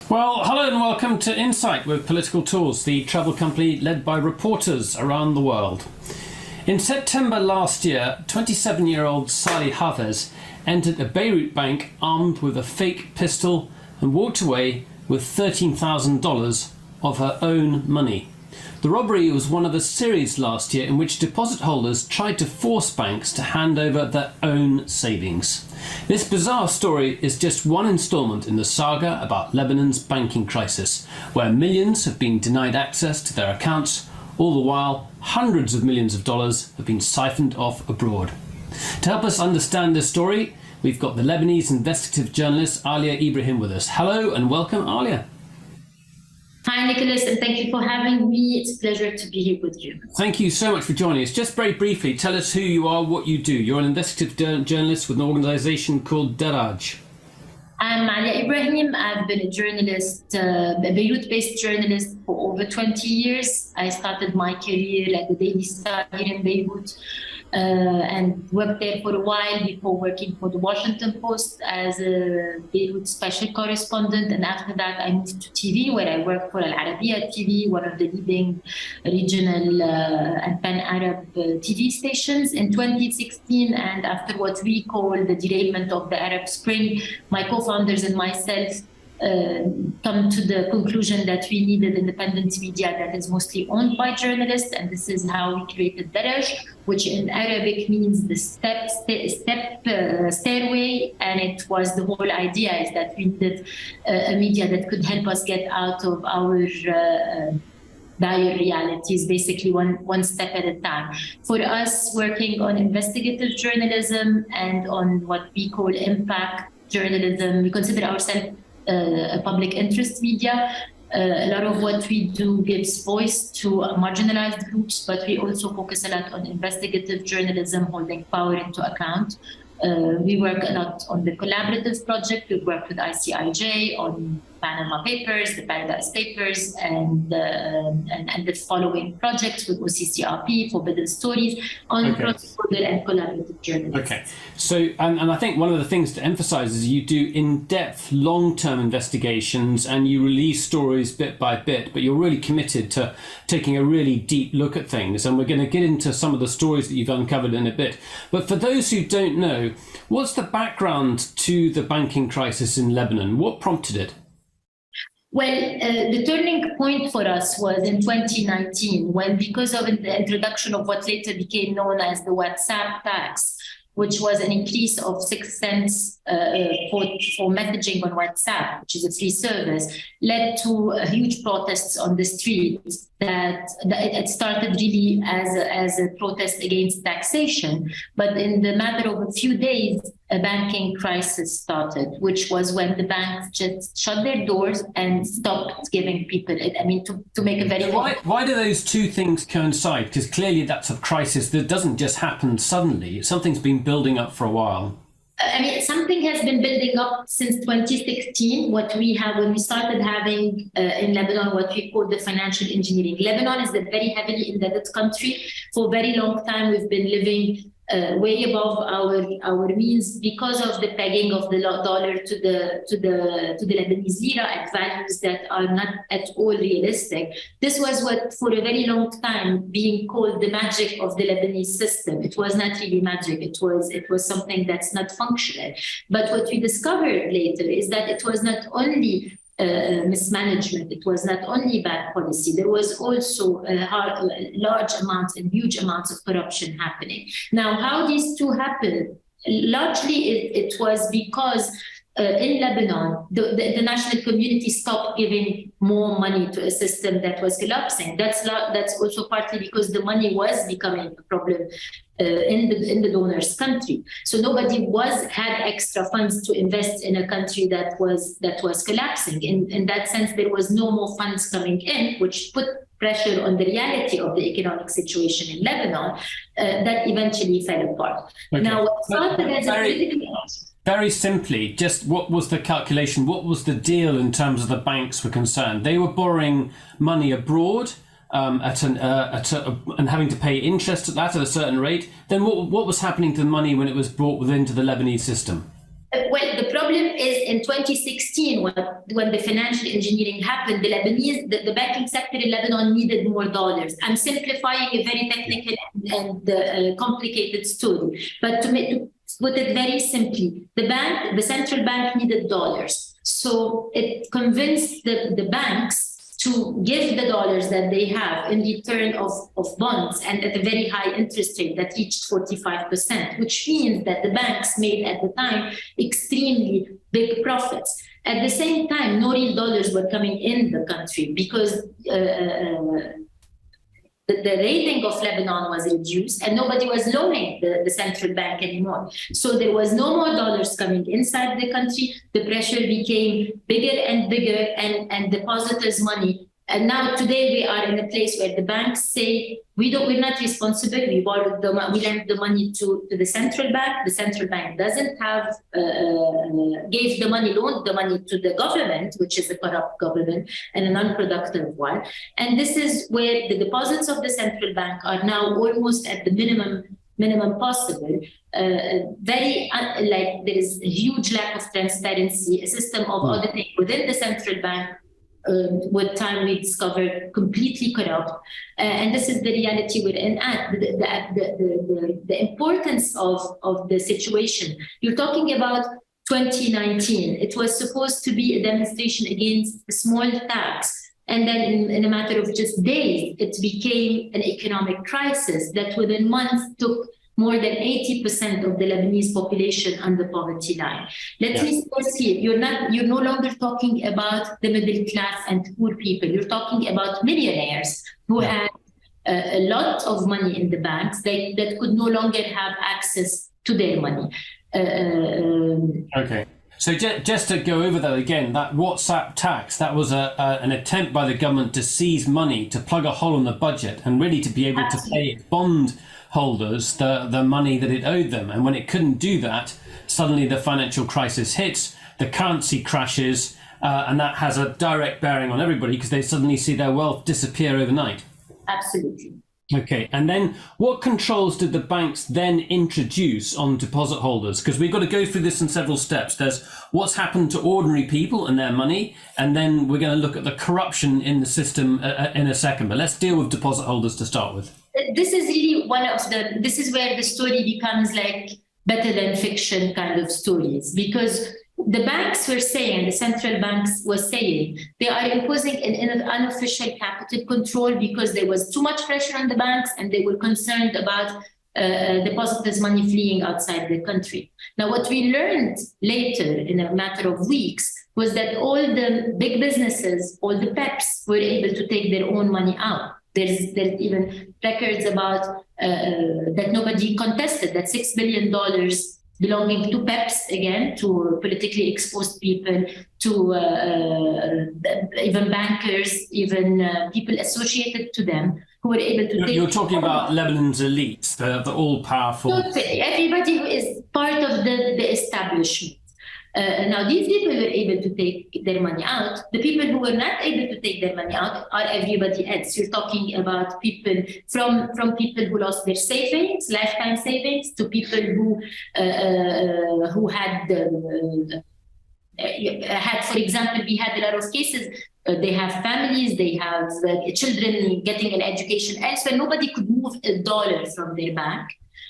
Well, hello and welcome to Insight with Political Tools, the travel company led by reporters around the world. In September last year, 27-year-old Sali Hafez entered a Beirut bank armed with a fake pistol and walked away with $13,000 of her own money. The robbery was one of a series last year in which deposit holders tried to force banks to hand over their own savings. This bizarre story is just one instalment in the saga about Lebanon's banking crisis, where millions have been denied access to their accounts. All the while, hundreds of millions of dollars have been siphoned off abroad. To help us understand this story, we've got the Lebanese investigative journalist Alia Ibrahim with us. Hello and welcome, Alia. Hi, Nicholas, and thank you for having me. It's a pleasure to be here with you. Thank you so much for joining us. Just very briefly, tell us who you are, what you do. You're an investigative journalist with an organisation called Daraj. I'm Alia Ibrahim. I've been a journalist, a Beirut-based journalist for over 20 years. I started my career at the Daily Star here in Beirut and worked there for a while before working for the Washington Post as a Beirut special correspondent. And after that, I moved to TV, where I worked for Al Arabiya TV, one of the leading regional and pan-Arab TV stations in 2016. And after what we call the derailment of the Arab Spring, my co-founders and myself come to the conclusion that we needed independent media that is mostly owned by journalists, and this is how we created Daraj, which in Arabic means the stairway, and it was the whole idea is that we needed a media that could help us get out of our dire realities, basically one step at a time. For us, working on investigative journalism and on what we call impact journalism, we consider ourselves a public interest media. A lot of what we do gives voice to marginalized groups, but we also focus a lot on investigative journalism, holding power into account. We work a lot on the collaborative project. We work with ICIJ on Panama Papers, the Paradise Papers, and the following projects with OCCRP, Forbidden Stories, on cross-border and collaborative journalism. Okay, so, and I think one of the things to emphasize is you do in-depth, long-term investigations and you release stories bit by bit, but you're really committed to taking a really deep look at things. And we're going to get into some of the stories that you've uncovered in a bit. But for those who don't know, what's the background to the banking crisis in Lebanon? What prompted it? Well, the turning point for us was in 2019, when, because of the introduction of what later became known as the WhatsApp tax, which was an increase of 6 cents for messaging on WhatsApp, which is a free service, led to huge protests on the streets. That it started really as a protest against taxation, but in the matter of a few days, a banking crisis started, which was when the banks just shut their doors and stopped giving people it. I mean, to make a very... Why do those two things coincide? Because clearly that's a crisis that doesn't just happen suddenly. Something's been building up for a while. I mean, something has been building up since 2016. What we have, when we started having in Lebanon, what we call the financial engineering. Lebanon is a very heavily indebted country. For a very long time, we've been living way above our means because of the pegging of the dollar to the Lebanese lira at values that are not at all realistic. This was what, for a very long time, being called the magic of the Lebanese system. It was not really magic. It was something that's not functional. But what we discovered later is that it was not only mismanagement. It was not only bad policy. There was also large amounts and huge amounts of corruption happening. Now, how these two happened? Largely, it was because in Lebanon, the national community stopped giving more money to a system that was collapsing. That's also partly because the money was becoming a problem in the donor's country. So nobody had extra funds to invest in a country that was collapsing. In that sense, there was no more funds coming in, which put pressure on the reality of the economic situation in Lebanon that eventually fell apart. Okay. Now, what started as very simply, just what was the calculation? What was the deal in terms of the banks were concerned? They were borrowing money abroad and having to pay interest at that at a certain rate. Then what was happening to the money when it was brought within to the Lebanese system? Well, the problem problem is in 2016, when the financial engineering happened, the banking sector in Lebanon needed more dollars. I'm simplifying a very technical and complicated story, but to put it very simply, the central bank needed dollars. So it convinced the banks to give the dollars that they have in return of bonds, and at a very high interest rate that reached 45%, which means that the banks made at the time extremely big profits. At the same time, no real dollars were coming in the country because the rating of Lebanon was reduced and nobody was loaning the central bank anymore. So there was no more dollars coming inside the country. The pressure became bigger and bigger, and depositors' money. And now today we are in a place where the banks say, we're not responsible. We lend the money to the central bank. The central bank doesn't have, loaned the money to the government, which is a corrupt government and an unproductive one. And this is where the deposits of the central bank are now almost at the minimum possible. There is a huge lack of transparency, a system of auditing within the central bank. With time, we discovered completely corrupt, and this is the reality we're in. At the importance of the situation. You're talking about 2019. It was supposed to be a demonstration against a small tax, and then in a matter of just days, it became an economic crisis that within months took more than 80% of the Lebanese population on the poverty line. Let me stress here, you're no longer talking about the middle class and poor people. You're talking about millionaires who had a lot of money in the banks that could no longer have access to their money. Okay. So just to go over that again, that WhatsApp tax, that was an attempt by the government to seize money, to plug a hole in the budget and really to be able to pay bond holders the money that it owed them. And when it couldn't do that, suddenly the financial crisis hits, the currency crashes, and that has a direct bearing on everybody because they suddenly see their wealth disappear overnight. Absolutely. Okay, and then what controls did the banks then introduce on deposit holders? Because we've got to go through this in several steps. There's what's happened to ordinary people and their money, and then we're going to look at the corruption in the system in a second. But let's deal with deposit holders to start with. This is really this is where the story becomes like better than fiction kind of stories, because the banks were saying, the central banks was saying, they are imposing an unofficial capital control because there was too much pressure on the banks and they were concerned about depositors' money fleeing outside the country. Now, what we learned later in a matter of weeks was that all the big businesses, all the PEPs were able to take their own money out. There's even records about that nobody contested, that $6 billion belonging to PEPs, again, to politically exposed people, to even bankers, even people associated to them, who were able to take... You're talking about Lebanon's elites, the all-powerful... Totally. Everybody who is part of the establishment. Now, these people were able to take their money out. The people who were not able to take their money out are everybody else. You're talking about people from people who lost their savings, lifetime savings, to people who had, for example, we had a lot of cases. They have families, they have children getting an education elsewhere. Nobody could move a dollar from their bank.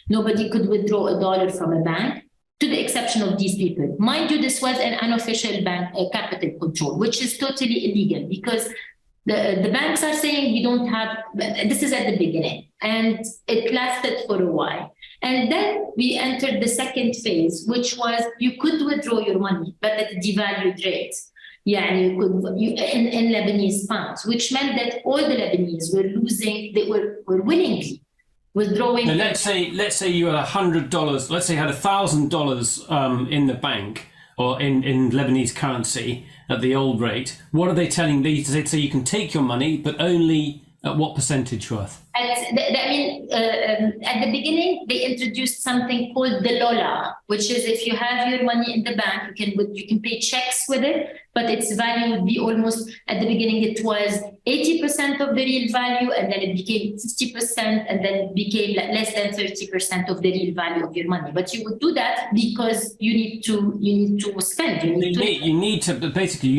Nobody could withdraw a dollar from a bank, to the exception of these people. Mind you, this was an unofficial bank capital control, which is totally illegal because the banks are saying we don't have, this is at the beginning, and it lasted for a while. And then we entered the second phase, which was you could withdraw your money, but at a devalued rate. Yeah, you could in Lebanese pounds, which meant that all the Lebanese were losing, they were willingly withdrawing. Now, let's say you had $100. Let's say you had $1,000 in the bank or in Lebanese currency at the old rate. What are they telling these? They say you can take your money, but only what percentage worth? At the beginning, they introduced something called the Lola, which is if you have your money in the bank, you can pay checks with it, but its value would be almost, at the beginning, it was 80% of the real value, and then it became 50%, and then it became less than 30% of the real value of your money. But you would do that because you need to spend. You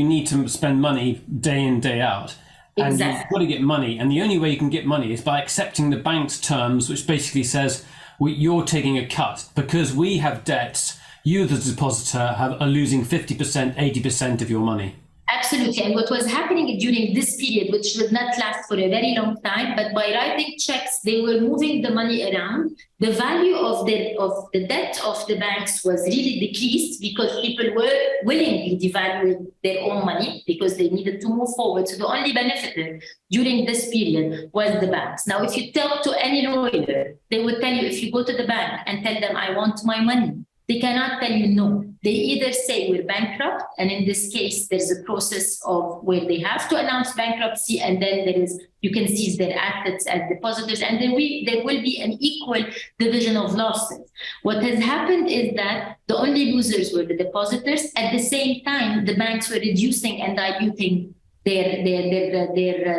need to spend money day in, day out. And Exactly. you've got to get money. And the only way you can get money is by accepting the bank's terms, which basically says you're taking a cut. Because we have debts, you, the depositor, are losing 50%, 80% of your money. Absolutely. And what was happening during this period, which would not last for a very long time, but by writing checks, they were moving the money around. The value of the debt of the banks was really decreased because people were willingly devaluing their own money because they needed to move forward. So the only benefited during this period was the banks. Now, if you talk to any lawyer, they would tell you, if you go to the bank and tell them, I want my money, they cannot tell you no. They either say we're bankrupt, and in this case, there's a process of where they have to announce bankruptcy, and then you can seize their assets as depositors, and there will be an equal division of losses. What has happened is that the only losers were the depositors. At the same time, the banks were reducing and diluting their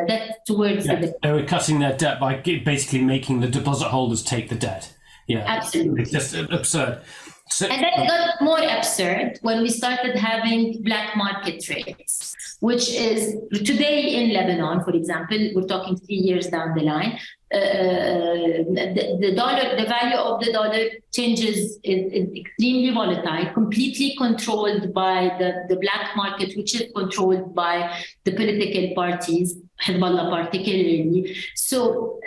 debt towards the deposit. They were cutting their debt by basically making the deposit holders take the debt. Yeah, absolutely. It's just absurd. So, and that got more absurd when we started having black market trades, which is today in Lebanon, for example, we're talking 3 years down the line, the value of the dollar changes is extremely volatile, completely controlled by the black market, which is controlled by the political parties, Hezbollah particularly. So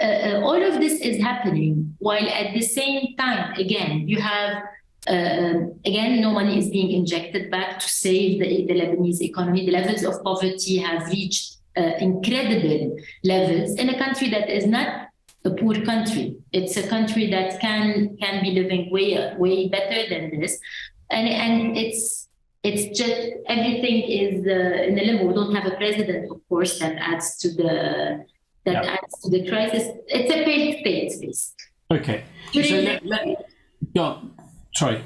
all of this is happening while at the same time, again, you have no money is being injected back to save the Lebanese economy. The levels of poverty have reached incredible levels in a country that is not a poor country. It's a country that can be living way better than this, and it's just everything is in a limbo. We don't have a president, of course, that adds to the crisis. It's a failed state, basically. Okay. Sorry.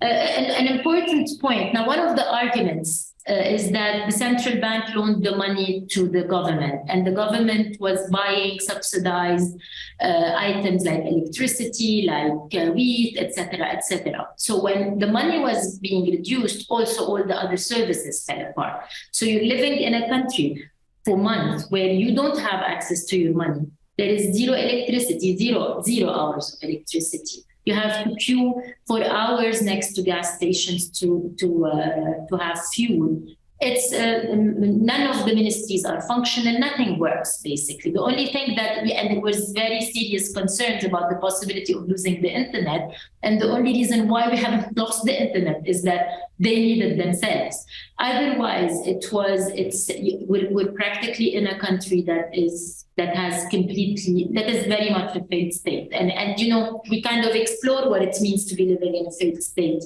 An important point. Now, one of the arguments is that the central bank loaned the money to the government, and the government was buying subsidized items like electricity, like wheat, etc., etc. So when the money was being reduced, also all the other services fell apart. So you're living in a country for months where you don't have access to your money. There is zero electricity, zero hours of electricity. You have to queue for hours next to gas stations to have fuel. It's none of the ministries are functional. Nothing works, basically. The only thing and there was very serious concerns about the possibility of losing the internet. And the only reason why we haven't lost the internet is that they needed themselves. Otherwise, we're practically in a country that is very much a failed state. And we kind of explore what it means to be living in a failed state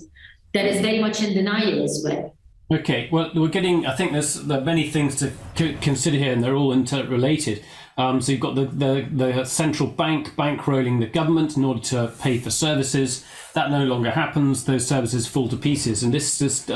that is very much in denial as well. Okay, well, I think there are many things to consider here, and they're all interrelated. So you've got the central bank bankrolling the government in order to pay for services. That no longer happens. Those services fall to pieces. And this just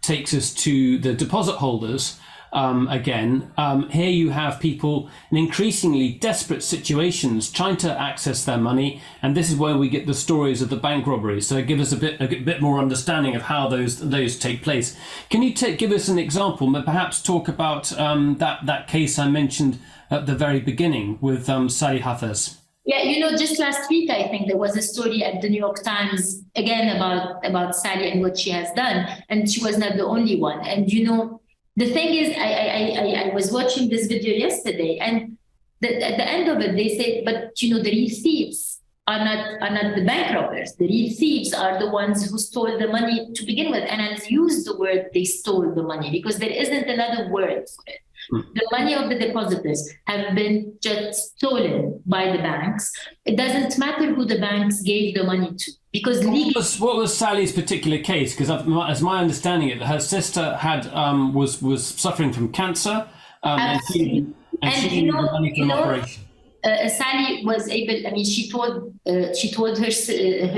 takes us to the deposit holders. Again, here you have people in increasingly desperate situations trying to access their money, and this is where we get the stories of the bank robberies. So give us a bit more understanding of how those take place. Can you give us an example, but perhaps talk about that case I mentioned at the very beginning with Sali Hafez? Yeah, just last week, I think there was a story at the New York Times again about Sali and what she has done, and she was not the only one. And the thing is, I was watching this video yesterday, and at the end of it, they said, but the real thieves are not the bank robbers. The real thieves are the ones who stole the money to begin with. And I'll use the word they stole the money because there isn't another word for it. The money of the depositors have been just stolen by the banks. It doesn't matter who the banks gave the money to. Because what was Sali's particular case? Because as my understanding it, her sister was suffering from cancer, and And she knew the money from operation. Sally was able. I mean, she told her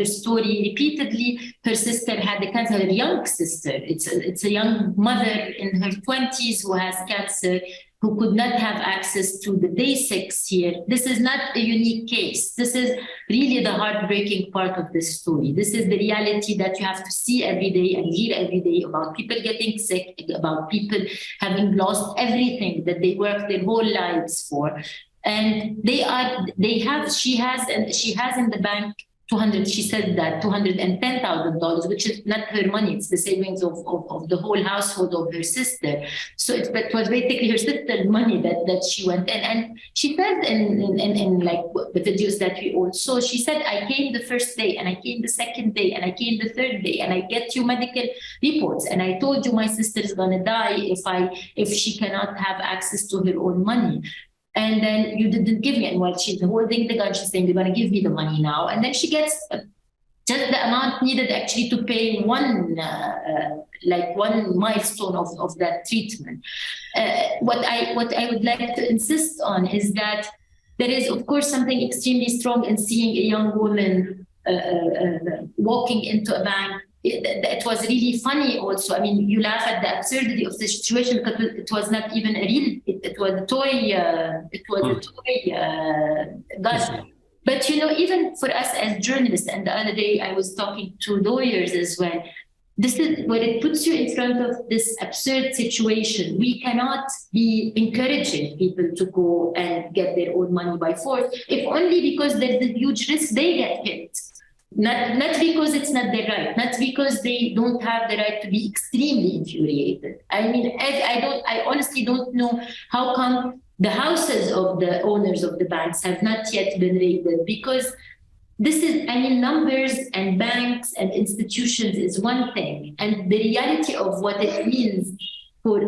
story repeatedly. Her sister had the cancer. Her young sister. It's a young mother in her 20s who has cancer, who could not have access to the basics here. This is not a unique case. This is really the heartbreaking part of this story. This is the reality that you have to see every day and hear every day about people getting sick, about people having lost everything that they worked their whole lives for. And she has in the bank she said that $210,000, which is not her money, it's the savings of the whole household of her sister. So it was basically her sister's money that she went in. And she said in like the videos that we all saw, she said, I came the first day, and I came the second day, and I came the third day, and I get you medical reports, and I told you my sister is gonna die if she cannot have access to her own money. And then you didn't give me, and while she's holding the gun, she's saying, you're going to give me the money now. And then she gets just the amount needed actually to pay one milestone of that treatment. What I would like to insist on is that there is, of course, something extremely strong in seeing a young woman walking into a bank. It was really funny also. I mean, you laugh at the absurdity of the situation because it was not even a real, it was a toy, gun. But, even for us as journalists, and the other day I was talking to lawyers as well, this is when it puts you in front of this absurd situation. We cannot be encouraging people to go and get their own money by force, if only because there's a huge risk they get hit. Not because it's not their right, not because they don't have the right to be extremely infuriated. I mean, I honestly don't know how come the houses of the owners of the banks have not yet been raided, because this is, numbers and banks and institutions is one thing, and the reality of what it means for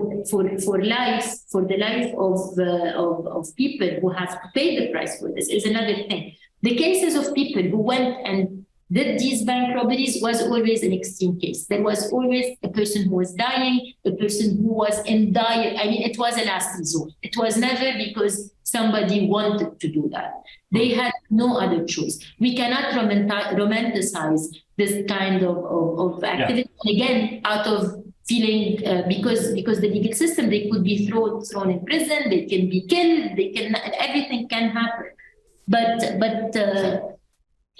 life, for the life of people who have to pay the price for this is another thing. The cases of people who went and did these bank robberies was always an extreme case. There was always a person who was dying, a person who was in dire. I mean, it was a last resort. It was never because somebody wanted to do that. They had no other choice. We cannot romanticize this kind of activity. Yeah. Again, out of feeling because the legal system, they could be thrown in prison, they can be killed, everything can happen. But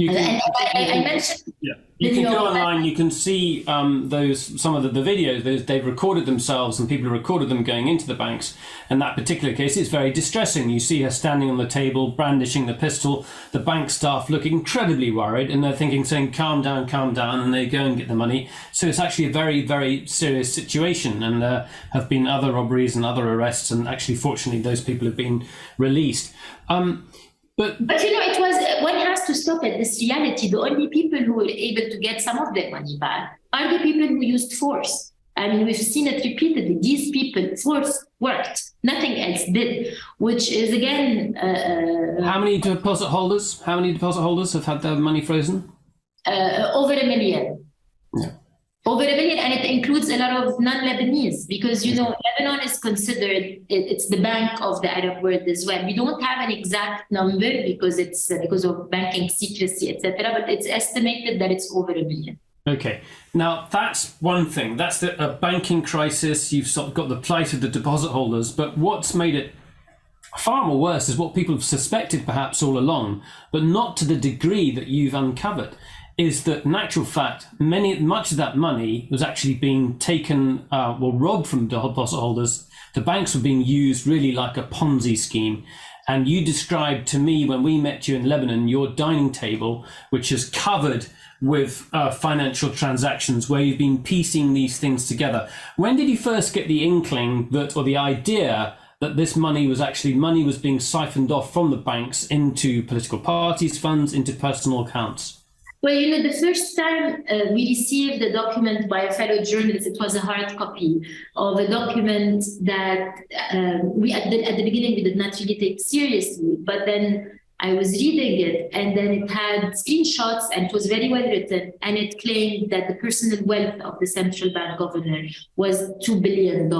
I mentioned. Yeah. You can go online. You can see some of the videos. They've recorded themselves, and people have recorded them going into the banks. And that particular case is very distressing. You see her standing on the table, brandishing the pistol. The bank staff look incredibly worried, and they're saying, "Calm down, calm down," and they go and get the money. So it's actually a very, very serious situation. And there have been other robberies and other arrests, and actually, fortunately, those people have been released. But it was, one has to stop at this reality. The only people who were able to get some of their money back are the people who used force. I mean, we've seen it repeatedly. These people, force worked. Nothing else did, which is, again... How many deposit holders have had their money frozen? Over 1 million. Yeah. Over 1 million, and it includes a lot of non-Lebanese, because, Lebanon is considered, it's the bank of the Arab world as well. We don't have an exact number because of banking secrecy, etc., but it's estimated that it's over 1 million. Okay. Now, that's one thing. That's a banking crisis. You've sort of got the plight of the deposit holders, but what's made it far more worse is what people have suspected perhaps all along, but not to the degree that you've uncovered, is that in actual fact, much of that money was actually being taken, robbed from deposit holders. The banks were being used really like a Ponzi scheme. And you described to me when we met you in Lebanon, your dining table, which is covered with financial transactions where you've been piecing these things together. When did you first get the inkling or the idea that this money was being siphoned off from the banks into political parties' funds, into personal accounts? Well, the first time we received a document by a fellow journalist, it was a hard copy of a document that we at the beginning we did not really take seriously. But then I was reading it, and then it had screenshots, and it was very well written, and it claimed that the personal wealth of the central bank governor was $2 billion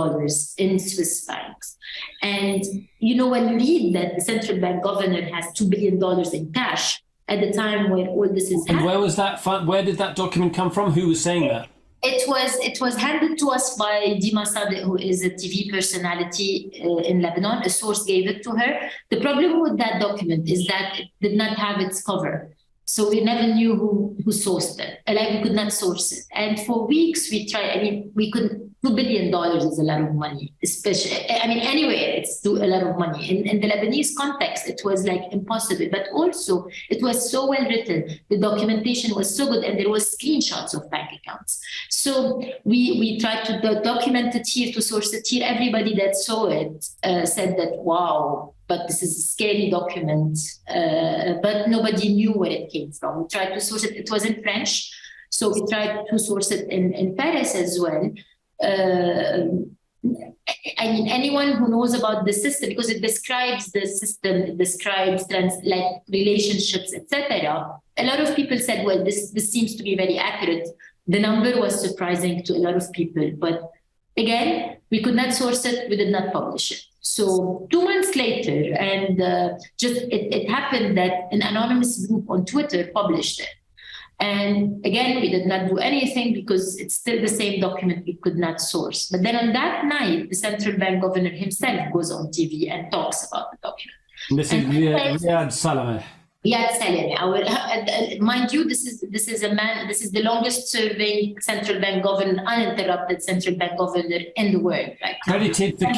in Swiss francs. And, you know, when you read that the central bank governor has $2 billion in cash at the time when all this is happening. And where was that? Where did that document come from? Who was saying that? It was handed to us by Dima Sadeh, who is a TV personality in Lebanon. A source gave it to her. The problem with that document is that it did not have its cover. So we never knew who sourced it. Like, we could not source it. And for weeks we tried. I mean, we couldn't. $2 billion is a lot of money, especially. I mean, anyway, it's a lot of money. In the Lebanese context, it was like impossible. But also, it was so well written. The documentation was so good, and there was screenshots of bank accounts. So we tried to document it here, to source it here. Everybody that saw it said that, wow, but this is a scary document. But nobody knew where it came from. We tried to source it. It was in French. So we tried to source it in Paris as well. I mean, anyone who knows about the system, because it describes the system, it describes like relationships, etc. A lot of people said, well, this seems to be very accurate. The number was surprising to a lot of people, but again, we could not source it, we did not publish it. So 2 months later, and it happened that an anonymous group on Twitter published it. And again, we did not do anything because it's still the same document we could not source. But then on that night, the central bank governor himself goes on TV and talks about the document. This is Riyad Salameh. Riyad Salameh. Mind you, this is the longest serving central bank governor, uninterrupted central bank governor in the world. Right? Credited for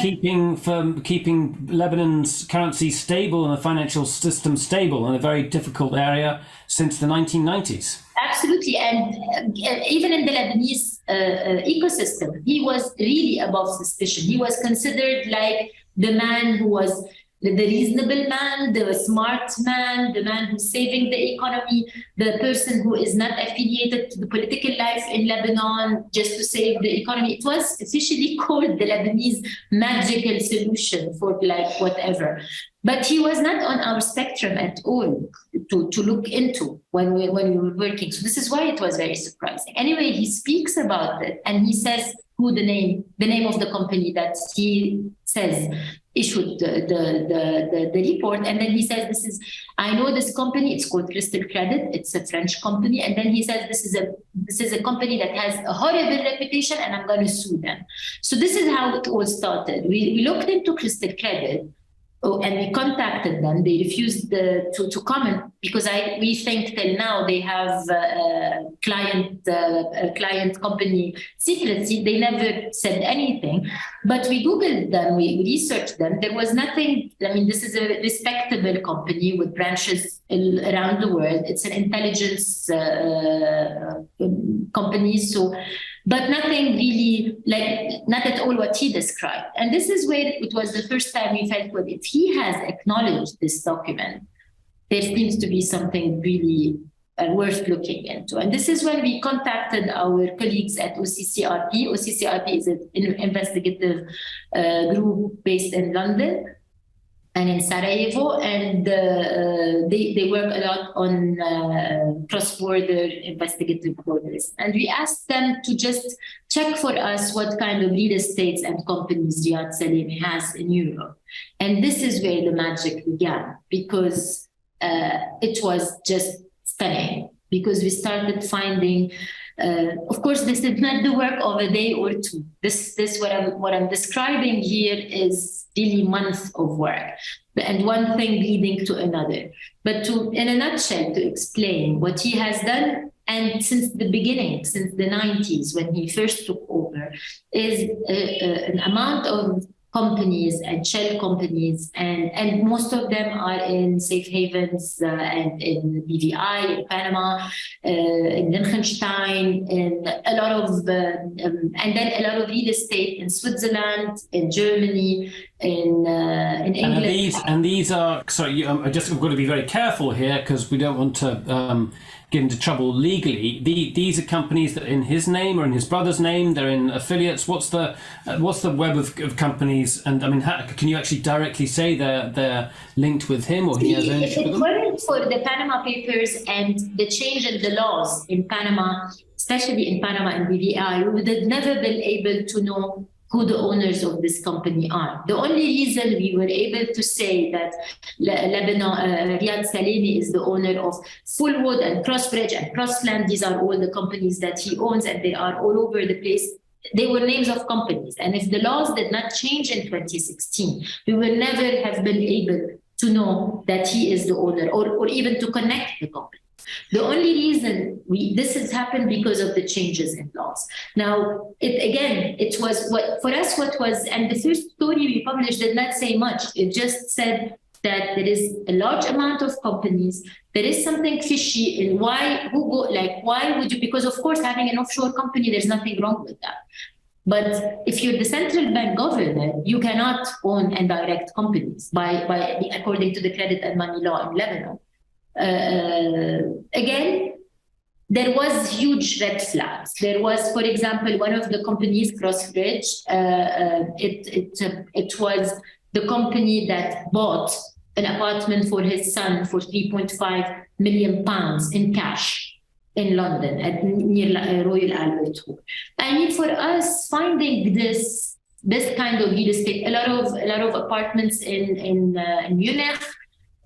keeping Lebanon's currency stable and the financial system stable in a very difficult area since the 1990s. Absolutely. And even in the Lebanese ecosystem, he was really above suspicion. He was considered like the man who was the reasonable man, the smart man, the man who's saving the economy, the person who is not affiliated to the political life in Lebanon just to save the economy. It was officially called the Lebanese magical solution for like whatever. But he was not on our spectrum at all to look into when we were working. So this is why it was very surprising. Anyway, he speaks about it, and he says who the name of the company that he says issued the report. And then he says, I know this company, it's called Crystal Credit, it's a French company. And then he says, this is a company that has a horrible reputation, and I'm going to sue them. So this is how it all started. We looked into Crystal Credit. And we contacted them. They refused to comment because we think till now they have client company secrecy. They never said anything. But we Googled them, we researched them. There was nothing. I mean, this is a respectable company with branches around the world. It's an intelligence company. So. But nothing really, not at all what he described. And this is where it was the first time we felt, well, if he has acknowledged this document, there seems to be something really worth looking into. And this is when we contacted our colleagues at OCCRP. OCCRP is an investigative group based in London and in Sarajevo, and they work a lot on cross-border investigative orders. And we asked them to just check for us what kind of real estates and companies Riyad Salameh has in Europe. And this is where the magic began, because it was just stunning, because we started finding of course, this is not the work of a day or two. This what I'm describing here is really months of work, and one thing leading to another. But in a nutshell, to explain what he has done, and since the beginning, since the 90s when he first took over, is an amount of companies and shell companies, and most of them are in safe havens and in BVI, in Panama, in Liechtenstein, in a lot of, and then a lot of real estate in Switzerland, in Germany, in England. And these are, sorry, I'm going to be very careful here because we don't want to get into trouble legally. These are companies that are in his name or in his brother's name. They're in affiliates. What's the web of companies? And I mean, can you actually directly say they're linked with him or he has ownership of them? If it weren't for the Panama Papers and the change in the laws in Panama, especially in Panama and BVI, we would have never been able to know who the owners of this company are. The only reason we were able to say that Lebanon, Riyad Salemi is the owner of Fullwood and Crossbridge and Crossland, these are all the companies that he owns and they are all over the place. They were names of companies. And if the laws did not change in 2016, we will never have been able to know that he is the owner or even to connect the company. The only reason this has happened because of the changes in laws. Now, it was what was, and the first story we published did not say much. It just said that there is a large amount of companies. There is something fishy in why would you, because of course, having an offshore company, there's nothing wrong with that. But if you're the central bank governor, you cannot own and direct companies according to the credit and money law in Lebanon. Again, there was huge red flags. There was, for example, one of the companies, Crossbridge. It was the company that bought an apartment for his son for £3.5 million in cash in London near Royal Albert Hall. I mean, for us, finding this kind of real estate, a lot of apartments in Munich.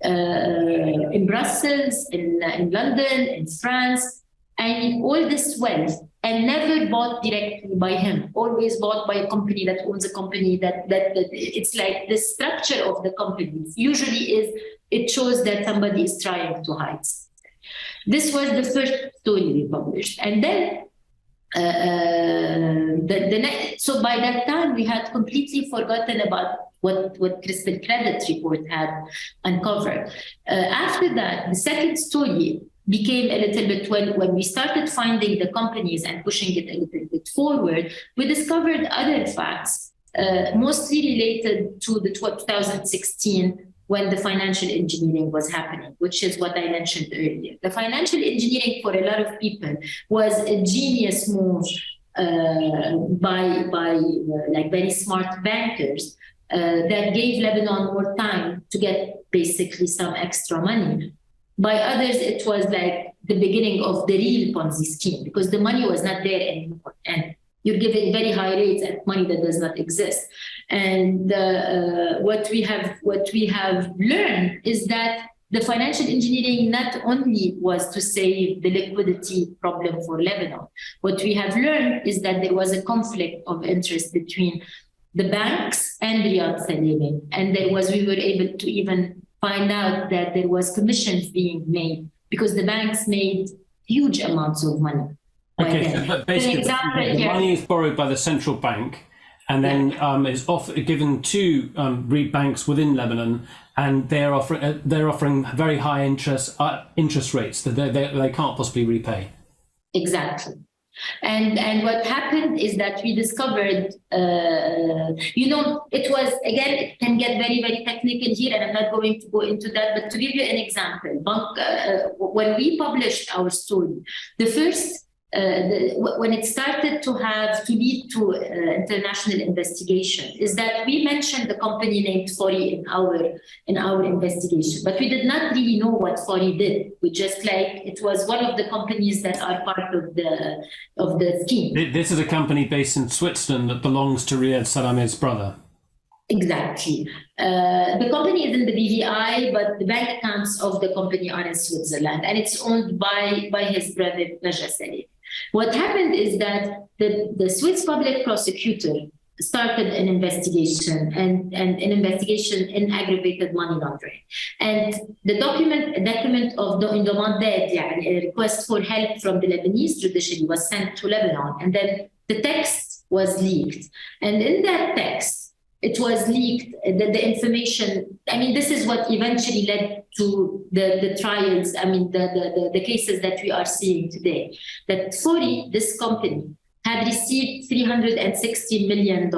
In Brussels, in London, in France, and all this wealth, and never bought directly by him, always bought by a company that owns a company that it's like the structure of the company usually it shows that somebody is trying to hide. This was the first story we published. And then so by that time we had completely forgotten about what Crystal Credit report had uncovered. After that, the second story became a little bit when we started finding the companies and pushing it a little bit forward, we discovered other facts, mostly related to the 2016 when the financial engineering was happening, which is what I mentioned earlier. The financial engineering for a lot of people was a genius move by very smart bankers that gave Lebanon more time to get basically some extra money. By others, it was like the beginning of the real Ponzi scheme because the money was not there anymore. And you're giving very high rates at money that does not exist. And what we have learned is that the financial engineering not only was to save the liquidity problem for Lebanon. What we have learned is that there was a conflict of interest between the banks and Riyad Salemi. And we were able to even find out that there was commissions being made because the banks made huge amounts of money. Okay, but basically the money is borrowed by the central bank and then is given to banks within Lebanon, and they're offering very high interest rates that they can't possibly repay. Exactly. And what happened is that we discovered, it was, again, it can get very, very technical here, and I'm not going to go into that, but to give you an example, when we published our story, the first, when it started to lead to international investigation, is that we mentioned the company named Fori in our investigation, but we did not really know what Fori did. We just it was one of the companies that are part of the scheme. This is a company based in Switzerland that belongs to Riyad Salami's brother. Exactly. The company is in the BVI, but the bank accounts of the company are in Switzerland, and it's owned by his brother, Raja Saleh. What happened is that the Swiss public prosecutor started an investigation and an investigation in aggravated money laundering. And the document of the a request for help from the Lebanese judiciary was sent to Lebanon. And then the text was leaked. And in that text, it was leaked, the information. I mean, this is what eventually led to the trials, the cases that we are seeing today. That Fori, this company, had received $360 million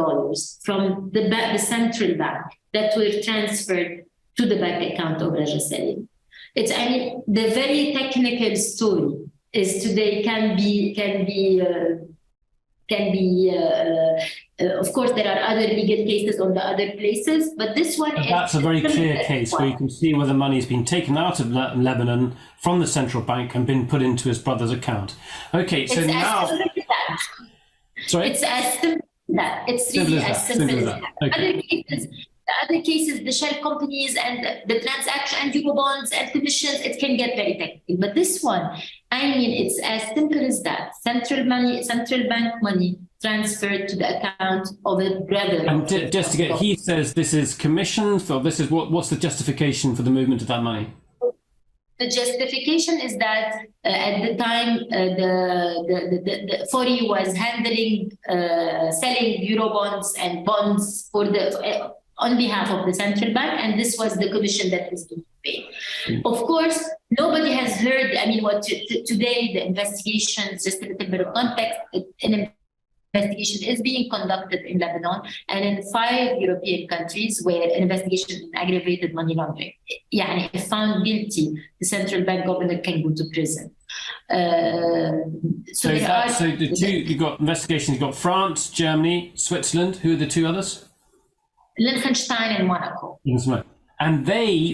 from the central bank that were transferred to the bank account of Raja Salemi. It's, I mean, the very technical story is today can be of course, there are other legal cases on the other places, but this one is... That's a very clear case where you can see where the money's been taken out of Lebanon from the central bank and been put into his brother's account. Okay, so now... Sorry? It's as simple as that. It's really as simple as that. Okay. The other cases, the shell companies and the transaction and Eurobonds and commissions, it can get very technical. But this one, I mean, it's as simple as that. Central bank money transferred to the account of a brother. And just to get, he says this is commissions, or this is what's the justification for the movement of that money? The justification is that at the time, the Fori was handling, selling Eurobonds and bonds for the on behalf of the central bank, and this was the commission that was being paid. Of course, nobody has heard, I mean, what today the investigations, just a little bit of context, an investigation is being conducted in Lebanon and in 5 European countries where an investigation in aggravated money laundering. Yani, if found guilty, the central bank governor can go to prison. So the two, you've got investigations, you've got France, Germany, Switzerland. Who are the 2 others? Liechtenstein and Monaco. And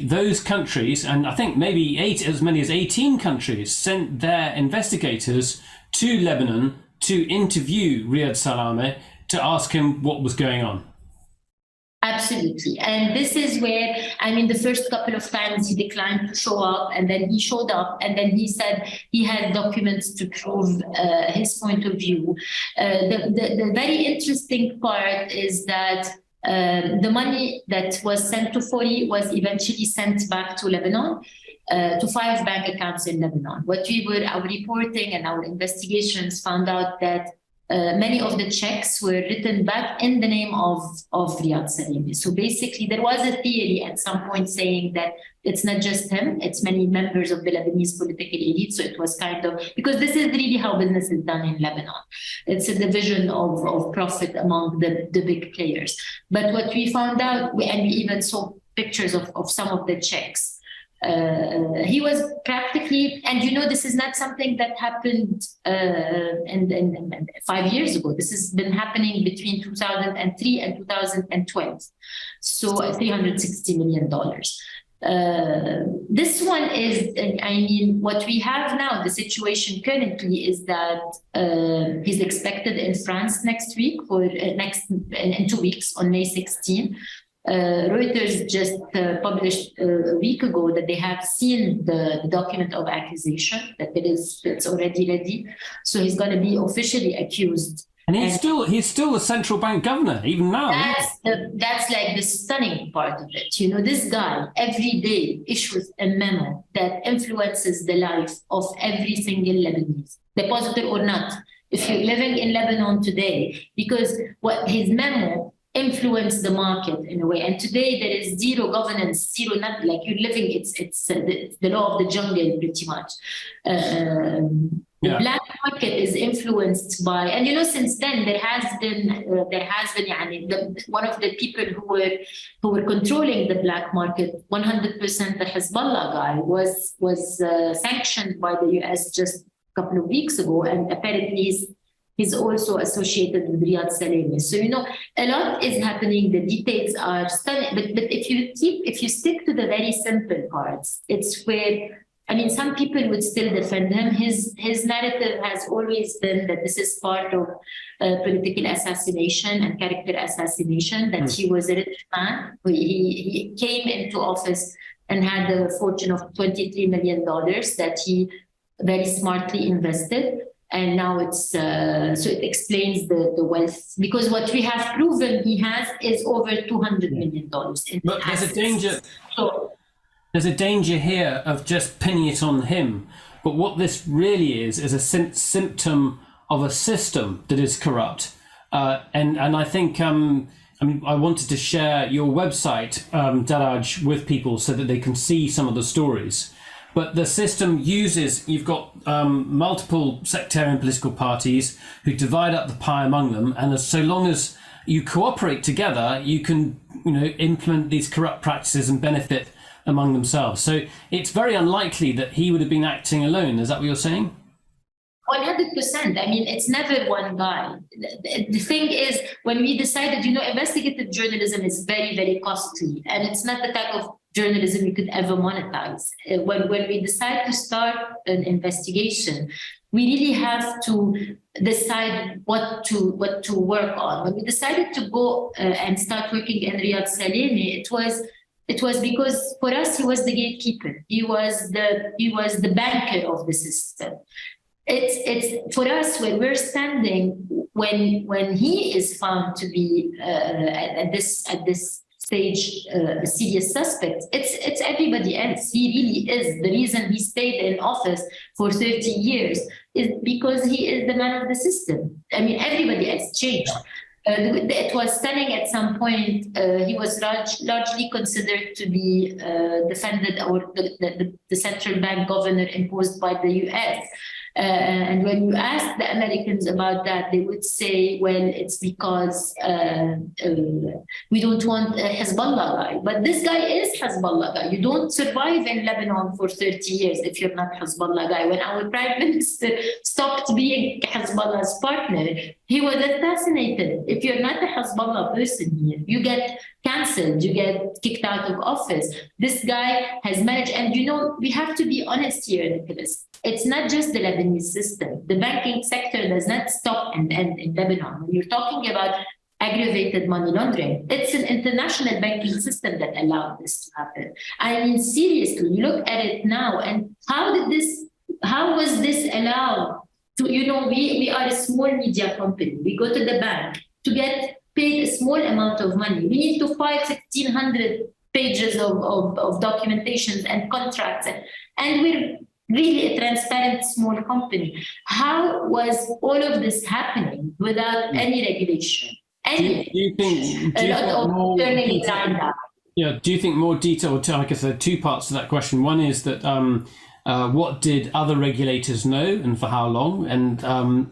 those countries, and I think maybe as many as 18 countries, sent their investigators to Lebanon to interview Riyad Salameh to ask him what was going on. Absolutely. And this is where, I mean, the first couple of times he declined to show up, and then he showed up, and then he said he had documents to prove his point of view. The very interesting part is that the money that was sent to Fori was eventually sent back to Lebanon, to 5 bank accounts in Lebanon. Our reporting and our investigations found out that many of the checks were written back in the name of Riyad Salameh. So basically, there was a theory at some point saying that it's not just him, it's many members of the Lebanese political elite. So it was kind of, because this is really how business is done in Lebanon. It's a division of profit among the big players. But what we found out, and we even saw pictures of some of the checks, he was practically, and you know, this is not something that happened 5 years ago. This has been happening between 2003 and 2012. So $360 million. This one is, I mean, what we have now, the situation currently is that he's expected in France next week in 2 weeks on May 16. Reuters just published a week ago that they have seen the document of accusation, that it's already ready. So he's going to be officially accused. And he's still the central bank governor, even now. That's like the stunning part of it. You know, this guy every day issues a memo that influences the life of every single Lebanese, depositor or not. If you're living in Lebanon today, because what his memo influence the market in a way. And today there is zero governance, not like you're living, it's the law of the jungle pretty much. The black market is influenced by, and you know, since then there has been one of the people who were controlling the black market, 100% the Hezbollah guy was sanctioned by the US just a couple of weeks ago, and apparently he's also associated with Riyad Salameh. So, you know, a lot is happening. The details are stunning. But if you stick to the very simple parts, it's where, I mean, some people would still defend him. His narrative has always been that this is part of political assassination and character assassination, that he was a rich man. He came into office and had a fortune of $23 million that he very smartly invested. And now it's, so it explains the wealth, because what we have proven he has is over $200 million. But there's a danger. There's a danger here of just pinning it on him. But what this really is a symptom of a system that is corrupt. And I think, I mean, I wanted to share your website, Daraj, with people so that they can see some of the stories. But the system uses, you've got multiple sectarian political parties who divide up the pie among them. And so long as you cooperate together, you can, you know, implement these corrupt practices and benefit among themselves. So it's very unlikely that he would have been acting alone. Is that what you're saying? 100%. I mean, it's never one guy. The thing is, when we decided, investigative journalism is very, very costly, and it's not the type of journalism you could ever monetize. When we decide to start an investigation, we really have to decide what to work on. When we decided to go and start working in Riyad Salemi, it was because for us he was the gatekeeper. He was the banker of the system. It's for us when we're standing when he is found to be at this stage a serious suspect. It's everybody else. He really is the reason he stayed in office for 30 years is because he is the man of the system. I mean, everybody else changed. It was stunning at some point. He was largely considered to be defended or the central bank governor imposed by the US. And when you ask the Americans about that, they would say, well, it's because we don't want a Hezbollah guy. But this guy is Hezbollah guy. You don't survive in Lebanon for 30 years if you're not Hezbollah guy. When our prime minister stopped being Hezbollah's partner, he was assassinated. If you're not a Hezbollah person here, you get cancelled, you get kicked out of office. This guy has managed, and we have to be honest here, Nicholas. It's not just the Lebanese system. The banking sector does not stop and end in Lebanon. When you're talking about aggravated money laundering, it's an international banking system that allowed this to happen. I mean, seriously, you look at it now, and how was this allowed? We are a small media company. We go to the bank to get paid a small amount of money. We need to file 1,600 pages of documentations and contracts, and we're really a transparent small company. How was all of this happening without any regulation? Do you think more detail? Like I said, two parts to that question. One is that what did other regulators know and for how long? And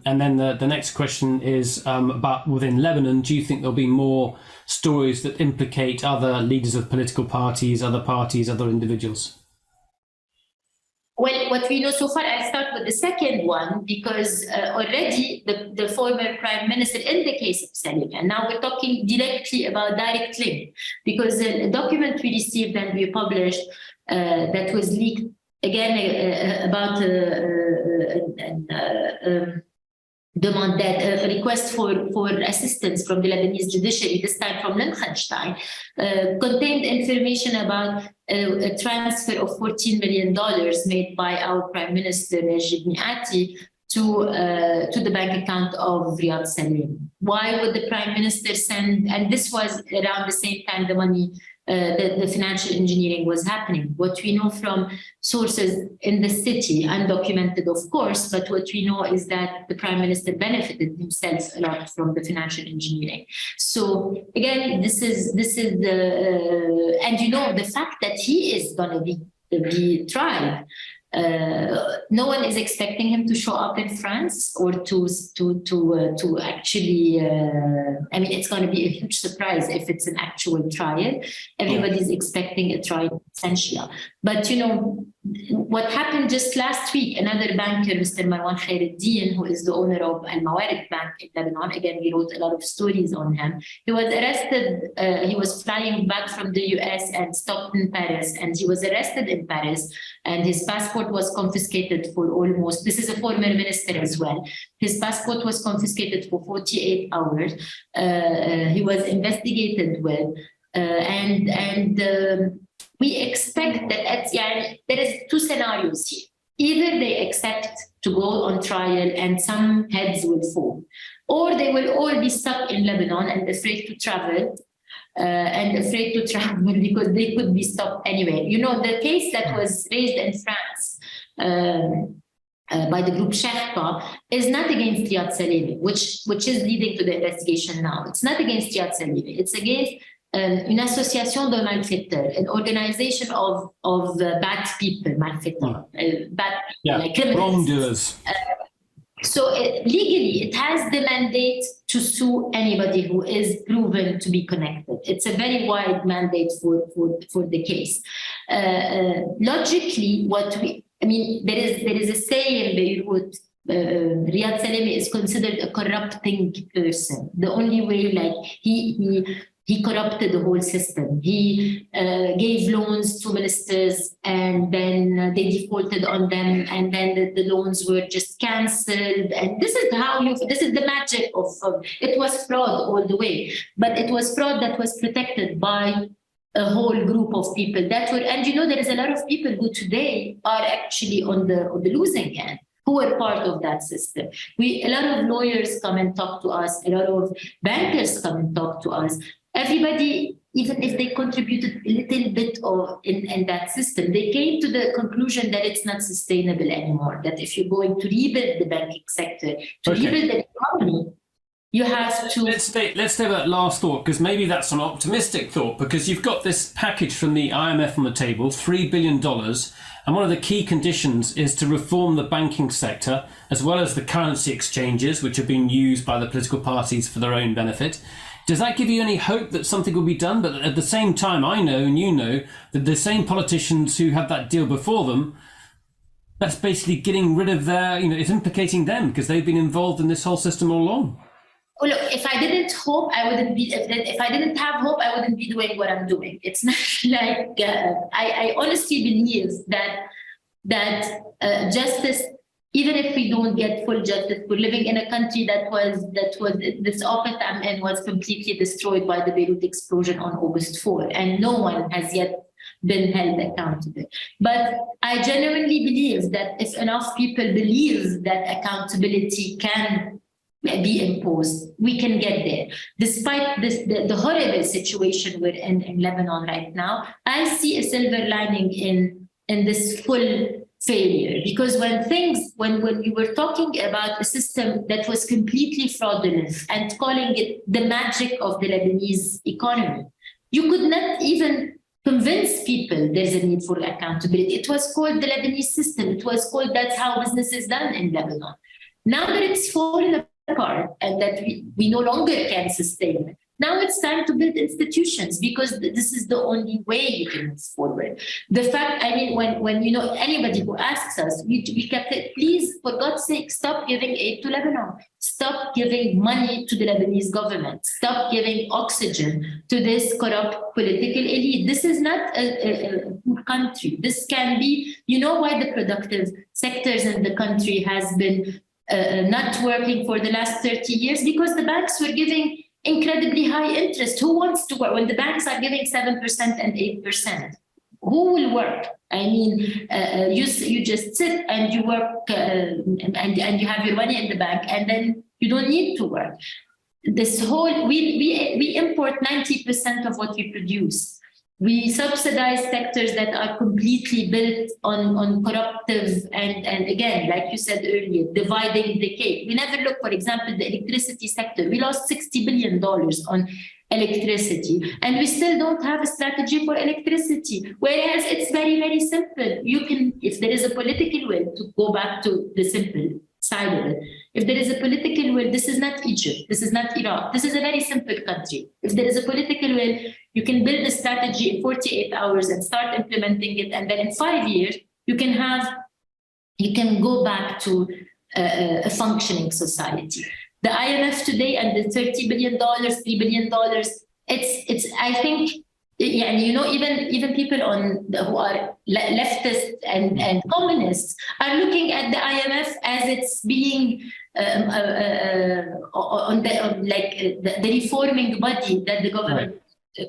then the next question is about within Lebanon. Do you think there'll be more stories that implicate other leaders of political parties, other individuals? Well, what we know so far, I'll start with the second one, because already the former prime minister in the case of Salemi, and now we're talking directly about direct link, because a document we received and we published that was leaked again about a request for assistance from the Lebanese judiciary, this time from Liechtenstein, contained information about a transfer of $14 million made by our Prime Minister Najib Mikati to the bank account of Riyad Salemi. Why would the Prime Minister send? And this was around the same time the money. The financial engineering was happening. What we know from sources in the city, undocumented of course, but what we know is that the Prime Minister benefited himself a lot from the financial engineering. So again, this is the and the fact that he is going to be tried. No one is expecting him to show up in France or to actually. I mean, it's going to be a huge surprise if it's an actual trial. Everybody's expecting a trial, essentially. But what happened just last week? Another banker, Mr. Marwan Khairuddin, who is the owner of Al Mawarid Bank in Lebanon. Again, we wrote a lot of stories on him. He was arrested. He was flying back from the US and stopped in Paris, and he was arrested in Paris. And his passport was confiscated for almost. This is a former minister as well. His passport was confiscated for 48 hours. He was investigated with, and we expect that there is two scenarios here. Either they accept to go on trial and some heads will fall, or they will all be stuck in Lebanon and afraid to travel. Because they could be stopped anyway. The case that was raised in France by the group Sherpa is not against Riyad Salemi, which is leading to the investigation now. It's not against Riyad Salemi. It's against une association de malfaiteurs, an organization of bad people, malfaiteurs, bad people, like criminals. Wrongdoers. So legally, it has the mandate to sue anybody who is proven to be connected. It's a very wide mandate for the case. Logically, there is a say in Beirut. Riyad Salemi is considered a corrupting person. The only way, like he corrupted the whole system. He gave loans to ministers, and then they defaulted on them, and then the loans were just cancelled. And this is this is the magic of it was fraud all the way, but it was fraud that was protected by a whole group of people that were, and there is a lot of people who today are actually on the losing end, who were part of that system. A lot of lawyers come and talk to us, a lot of bankers come and talk to us. Everybody, even if they contributed a little bit in that system, they came to the conclusion that it's not sustainable anymore, that if you're going to rebuild the banking sector, rebuild the economy, you have to... Let's stay with that last thought, because maybe that's an optimistic thought, because you've got this package from the IMF on the table, $3 billion, and one of the key conditions is to reform the banking sector, as well as the currency exchanges, which are being used by the political parties for their own benefit. Does that give you any hope that something will be done? But at the same time, I know, and you know, that the same politicians who had that deal before them, that's basically getting rid of their, it's implicating them because they've been involved in this whole system all along. Well, look, if I didn't hope, I wouldn't be. If I didn't have hope, I wouldn't be doing what I'm doing. It's not like I honestly believe that justice, even if we don't get full justice, we're living in a country that was this office I'm in was completely destroyed by the Beirut explosion on August 4, and no one has yet been held accountable. But I genuinely believe that if enough people believe that accountability can be imposed, we can get there. Despite the horrible situation we're in Lebanon right now, I see a silver lining in this full failure, because when we were talking about a system that was completely fraudulent and calling it the magic of the Lebanese economy, you could not even convince people there's a need for accountability. It was called the Lebanese system. It was called that's how business is done in Lebanon. Now that it's fallen apart and that we no longer can sustain it, now it's time to build institutions, because this is the only way you can move forward. The fact, when anybody who asks us, we kept it, please, for God's sake, stop giving aid to Lebanon. Stop giving money to the Lebanese government. Stop giving oxygen to this corrupt political elite. This is not a poor country. This can be, why the productive sectors in the country has been not working for the last 30 years? Because the banks were giving incredibly high interest. Who wants to work when the banks are giving 7% and 8%? Who will work? You just sit and you work and you have your money in the bank, and then you don't need to work. This whole we import 90% of what we produce. We subsidize sectors that are completely built on corruptive and again, like you said earlier, dividing the cake. We never look, for example, the electricity sector. We lost $60 billion on electricity, and we still don't have a strategy for electricity. Whereas it's very, very simple. You can, if there is a political will to go back to the simple side of it. If there is a political will, this is not Egypt, this is not Iraq, this is a very simple country. If there is a political will, you can build a strategy in 48 hours and start implementing it, and then in 5 years, you can go back to a functioning society. The IMF today and the $30 billion, $3 billion, it's I think, even people who are leftist and communists are looking at the IMF as it's being the reforming body that the government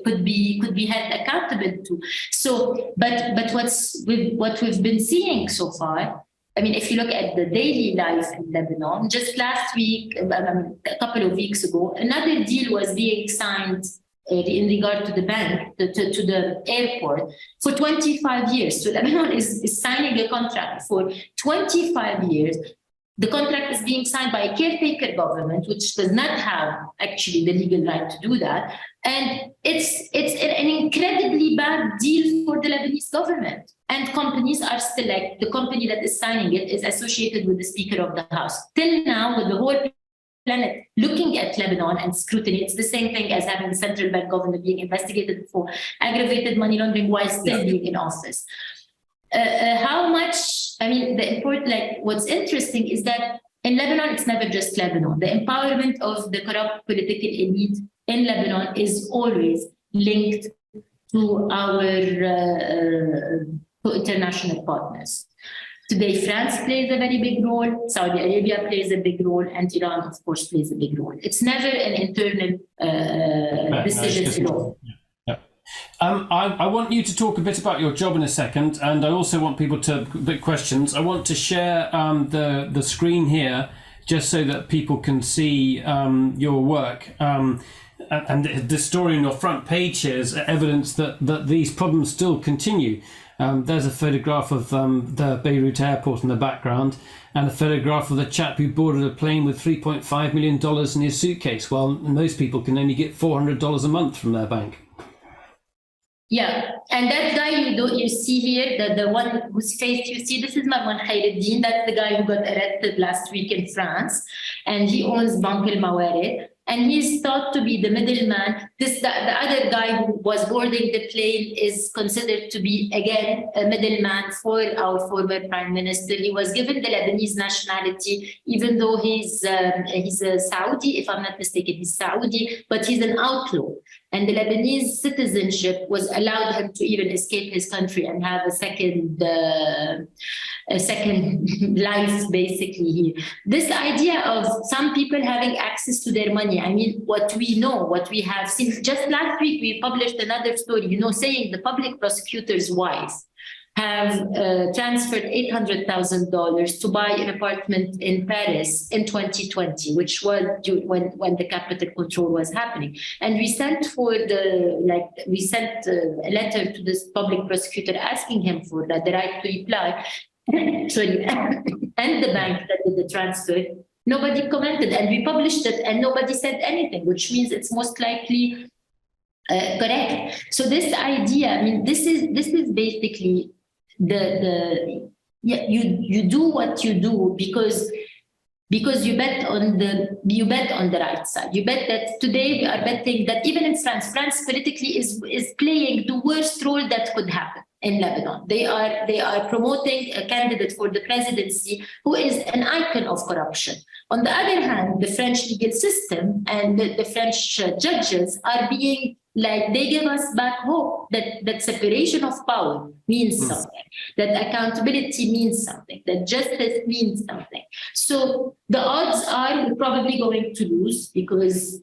could be held accountable to. So, but what we've been seeing so far, if you look at the daily life in Lebanon, just last week, a couple of weeks ago, another deal was being signed in regard to the bank, to the airport, for 25 years. So Lebanon is signing a contract for 25 years. The contract is being signed by a caretaker government, which does not have actually the legal right to do that. And it's an incredibly bad deal for the Lebanese government. And companies are still like the company that is signing it is associated with the Speaker of the House. Till now, with the whole planet looking at Lebanon and scrutiny, it's the same thing as having the central bank governor being investigated for aggravated money laundering while still being in office. How much, I mean, the important, like what's interesting is that in Lebanon, it's never just Lebanon. The empowerment of the corrupt political elite in Lebanon is always linked to our to international partners. Today, France plays a very big role, Saudi Arabia plays a big role, and Iran, of course, plays a big role. It's never an internal decision alone. I want you to talk a bit about your job in a second, and I also want people to put questions. I want to share the screen here just so that people can see your work. And the story on your front page here is evidence that these problems still continue. There's a photograph of the Beirut airport in the background, and a photograph of the chap who boarded a plane with $3.5 million in his suitcase, while most people can only get $400 a month from their bank. Yeah, and that guy you see here, the one whose face you see, this is Marwan Khairuddin. That's the guy who got arrested last week in France, and he owns Bank El Mawarid. And he's thought to be the middleman. The other guy who was boarding the plane is considered to be, again, a middleman for our former prime minister. He was given the Lebanese nationality, even though he's a Saudi, if I'm not mistaken, he's Saudi, but he's an outlaw. And the Lebanese citizenship was allowed him to even escape his country and have a second life, basically, here. This idea of some people having access to their money, I mean, what we know, what we have seen, just last week we published another story, saying the public prosecutor's wives have transferred $800,000 to buy an apartment in Paris in 2020, which was when the capital control was happening. And we sent a letter to this public prosecutor asking him for that, the right to reply. Sorry, and the bank that did the transfer. Nobody commented, and we published it, and nobody said anything, which means it's most likely correct. So this idea, I mean, this is basically you do what you do because you bet on the right side. You bet that today we are betting that even in France politically is playing the worst role that could happen in Lebanon. They are promoting a candidate for the presidency who is an icon of corruption. On the other hand, the French legal system and the French judges are being like, they give us back hope that separation of power means something, that accountability means something, that justice means something. So the odds are we're probably going to lose because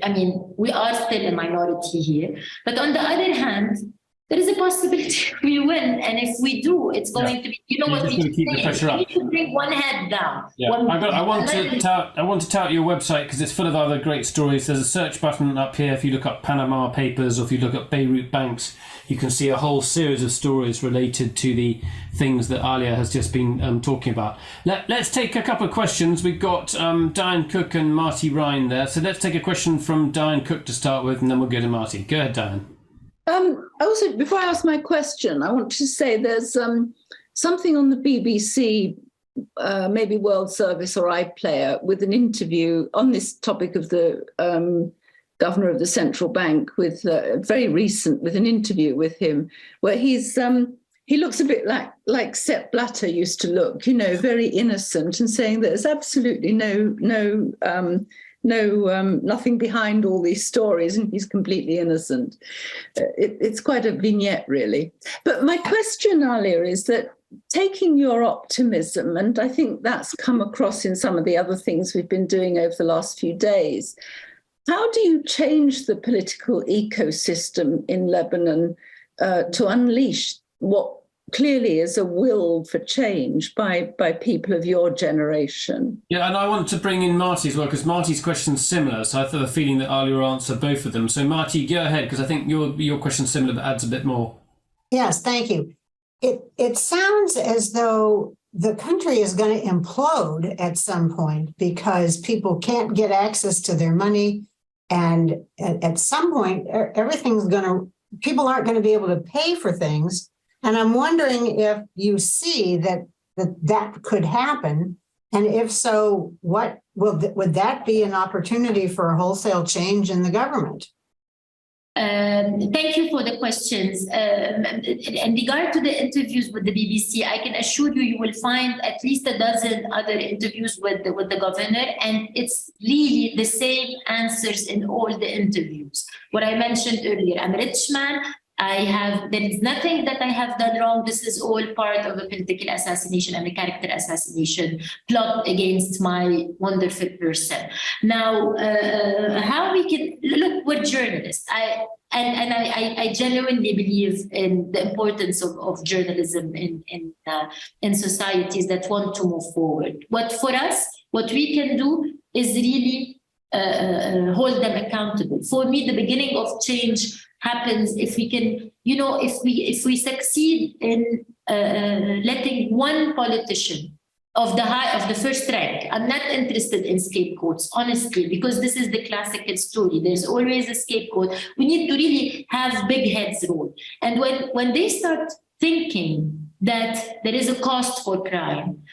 I mean, we are still a minority here. But on the other hand, there is a possibility we win. And if we do, it's going to be, what we keep the pressure up. We should bring one head down. Yeah. I want to tout your website because it's full of other great stories. There's a search button up here. If you look up Panama Papers or if you look up Beirut banks, you can see a whole series of stories related to the things that Alia has just been talking about. Let's take a couple of questions. We've got Diane Cook and Marty Ryan there. So let's take a question from Diane Cook to start with, and then we'll go to Marty. Go ahead, Diane. Also, before I ask my question, I want to say there's something on the BBC, maybe World Service or iPlayer, with an interview on this topic of the governor of the central bank, with very recent, with an interview with him, where he looks a bit like Sepp Blatter used to look, very innocent, and saying there's absolutely nothing behind all these stories, and he's completely innocent. It's quite a vignette, really. But my question, Alia, is that taking your optimism, and I think that's come across in some of the other things we've been doing over the last few days, how do you change the political ecosystem in Lebanon to unleash what clearly is a will for change by people of your generation? Yeah, and I want to bring in Marty as well, because Marty's question's similar, so I have the feeling that Alia will answer both of them. So Marty, go ahead, because I think your question's similar but adds a bit more. Yes, thank you. It sounds as though the country is going to implode at some point because people can't get access to their money, and at some point everything's going to people aren't going to be able to pay for things. And I'm wondering if you see that could happen. And if so, would that be an opportunity for a wholesale change in the government? Thank you for the questions. In regard to the interviews with the BBC, I can assure you, you will find at least a dozen other interviews with the governor, and it's really the same answers in all the interviews. What I mentioned earlier, I'm a rich man. There is nothing that I have done wrong. This is all part of a political assassination and a character assassination plot against my wonderful person. Now, how we can look, we're journalists. I genuinely believe in the importance of journalism in societies that want to move forward. For us, what we can do is really hold them accountable. For me, the beginning of change happens if we can, if we succeed in letting one politician of the first rank. I'm not interested in scapegoats, honestly, because this is the classical story. There's always a scapegoat. We need to really have big heads roll. And when they start thinking that there is a cost for crime,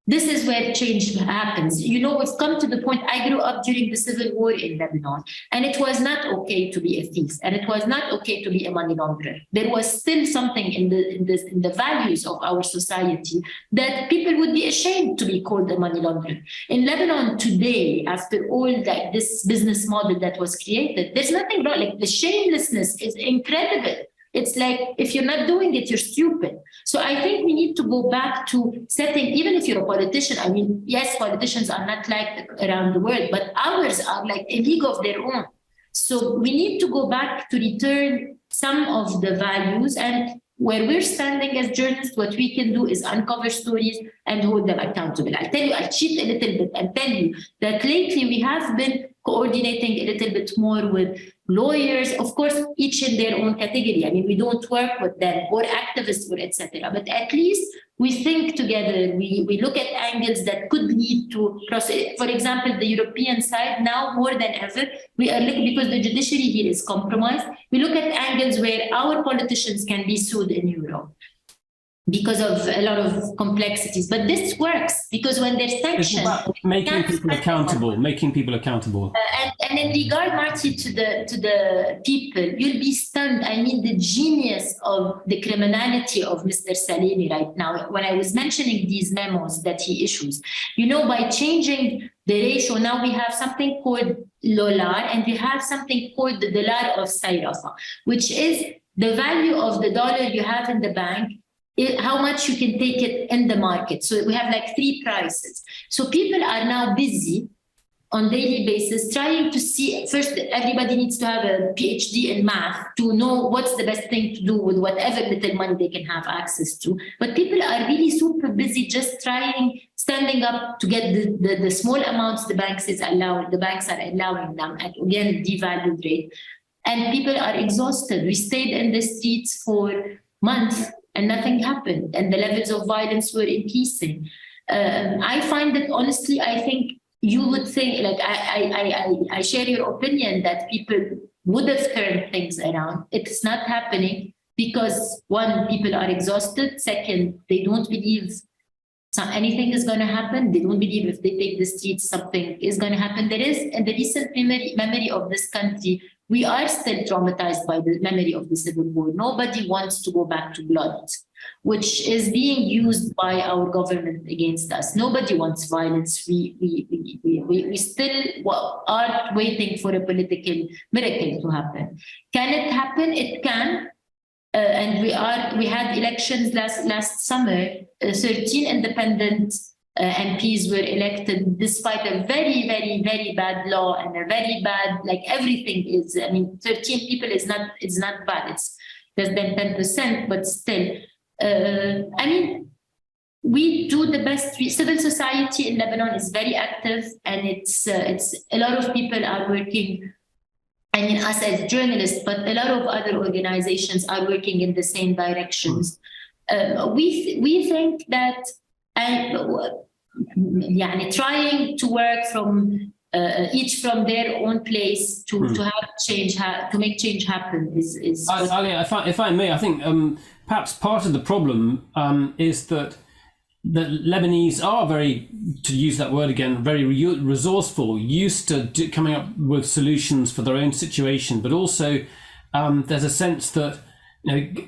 this is where change happens. We've come to the point. I grew up during the civil war in Lebanon, and it was not okay to be a thief, and it was not okay to be a money launderer. There was still something in the values of our society that people would be ashamed to be called a money launderer. In Lebanon today, after all this business model that was created, there's nothing wrong. Like, the shamelessness is incredible. It's like, if you're not doing it, you're stupid. So I think we need to go back to setting, even if you're a politician, I mean, yes, politicians are not liked around the world, but ours are like a league of their own. So we need to go back to return some of the values, and where we're standing as journalists, what we can do is uncover stories and hold them accountable. I'll cheat a little bit and tell you that lately we have been coordinating a little bit more with lawyers, of course, each in their own category. I mean, we don't work with them or activists or etc. But at least we think together. We look at angles that could lead to process. For example, the European side now more than ever, we are looking, because the judiciary here is compromised. We look at angles where our politicians can be sued in Europe because of a lot of complexities. But this works because when there's sanctions, making people accountable. And in regard, Marty, to the people, you'll be stunned. I mean, the genius of the criminality of Mr. Salemi right now, when I was mentioning these memos that he issues, by changing the ratio, now we have something called Lolar, and we have something called the Dollar of Sayrafa, which is the value of the dollar you have in the bank, how much you can take it in the market. So we have like 3 prices. So people are now busy on daily basis trying to see, first, everybody needs to have a PhD in math to know what's the best thing to do with whatever little money they can have access to. But people are really super busy just standing up to get the small amounts the banks are allowing them at, again, devalued rate. And people are exhausted. We stayed in the streets for months and nothing happened, and the levels of violence were increasing. I find that, honestly, I think you would think, like, I share your opinion that people would have turned things around. It's not happening because, one, people are exhausted. Second, they don't believe anything is going to happen. They don't believe if they take the streets, something is going to happen. There is, in the recent memory of this country, we are still traumatized by the memory of the Civil War. Nobody wants to go back to blood, which is being used by our government against us. Nobody wants violence. We still are waiting for a political miracle to happen. Can it happen? It can. And we had elections last summer. 13 independent MPs were elected despite a very, very, very bad law and a very bad, like, everything is, 13 people is not bad. It's less than 10%, but still, we do the best. Civil society in Lebanon is very active, and it's a lot of people are working. Us as journalists, but a lot of other organizations are working in the same directions. We think that trying to work from each from their own place to have change, to make change happen is Alia, if I may, I think perhaps part of the problem is that Lebanese are very, to use that word again, very resourceful, used to coming up with solutions for their own situation, but also there's a sense that,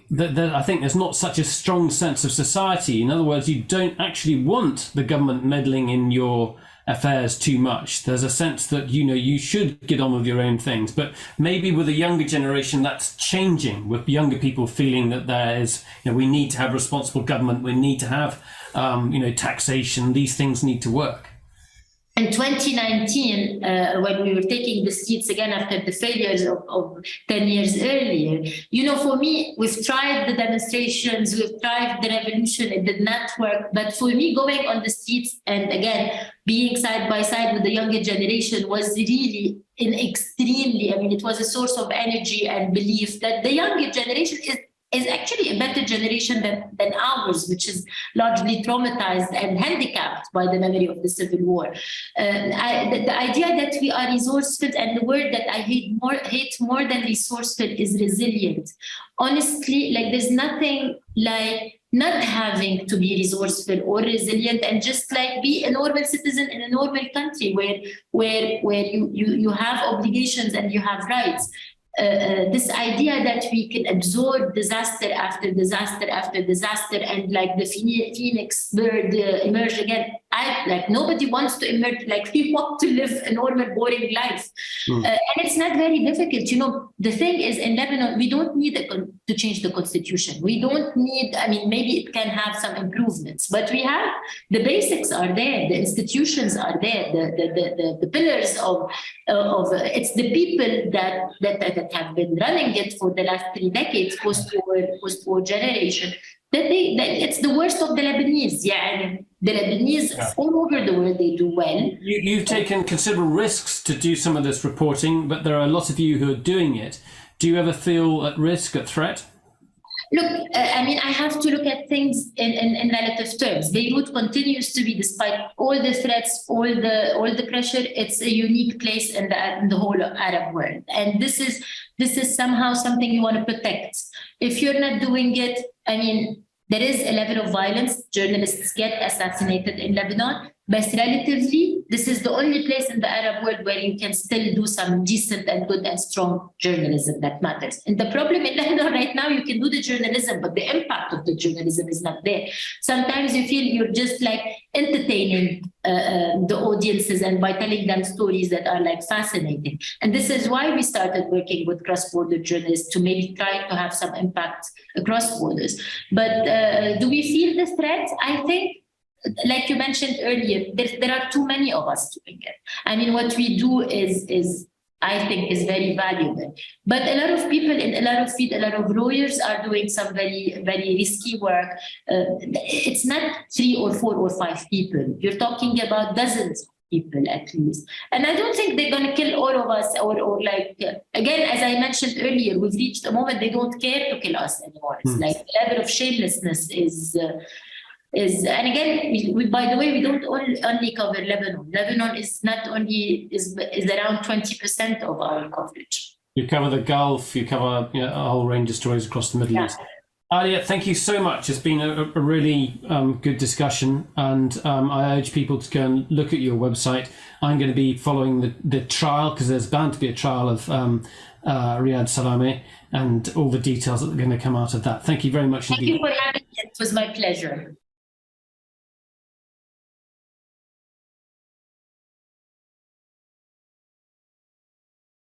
that I think there's not such a strong sense of society. In other words, you don't actually want the government meddling in your affairs too much. There's a sense that, you should get on with your own things. But maybe with a younger generation, that's changing, with younger people feeling that there is, we need to have responsible government, we need to have, taxation, these things need to work. In 2019, when we were taking the streets again after the failures of 10 years earlier, for me, we've tried the demonstrations, we've tried the revolution, it did not work. But for me, going on the streets and again, being side by side with the younger generation was really it was a source of energy and belief that the younger generation is actually a better generation than ours, which is largely traumatized and handicapped by the memory of the Civil War. The idea that we are resourceful, and the word that I hate more than resourceful is resilient. Honestly, there's nothing like not having to be resourceful or resilient and just be a normal citizen in a normal country where you have obligations and you have rights. This idea that we can absorb disaster after disaster after disaster and the phoenix bird emerge again. Nobody wants to emerge. We want to live a normal, boring life. And it's not very difficult. The thing is, in Lebanon, we don't need to change the constitution. We don't need, maybe it can have some improvements, but we have, the basics are there, the institutions are there, the pillars of it's the people that have been running it for the last 3 decades, post-war generation, that it's the worst of the Lebanese. The Lebanese all over the world, they do well. You've taken considerable risks to do some of this reporting, but there are a lot of you who are doing it. Do you ever feel at risk, at threat? Look, I have to look at things in relative terms. Beirut continues to be, despite all the threats, all the pressure, it's a unique place in the whole Arab world. And this is somehow something you want to protect. If you're not doing it, there is a level of violence. Journalists get assassinated in Lebanon, but relatively, this is the only place in the Arab world where you can still do some decent and good and strong journalism that matters. And the problem in Lebanon right now, you can do the journalism, but the impact of the journalism is not there. Sometimes you feel you're just entertaining the audiences and by telling them stories that are fascinating. And this is why we started working with cross-border journalists to maybe try to have some impact across borders. But do we feel the threat? I think, like you mentioned earlier, there are too many of us doing it. What we do is I think is very valuable. But a lot of people in a lot of fields, a lot of lawyers are doing some very, very risky work. It's not 3 or 4 or 5 people. You're talking about dozens of people at least. And I don't think they're going to kill all of us again, as I mentioned earlier, we've reached a moment they don't care to kill us anymore. It's the level of shamelessness is, and again, we by the way, we don't only cover Lebanon. Lebanon is not only is around 20% of our coverage. You cover the Gulf, you cover a whole range of stories across the Middle East. Alia, thank you so much. It's been a really good discussion, and I urge people to go and look at your website. I'm going to be following the trial, because there's bound to be a trial of Riyad Salameh and all the details that are going to come out of that. Thank you very much indeed. Thank you for having me. It was my pleasure.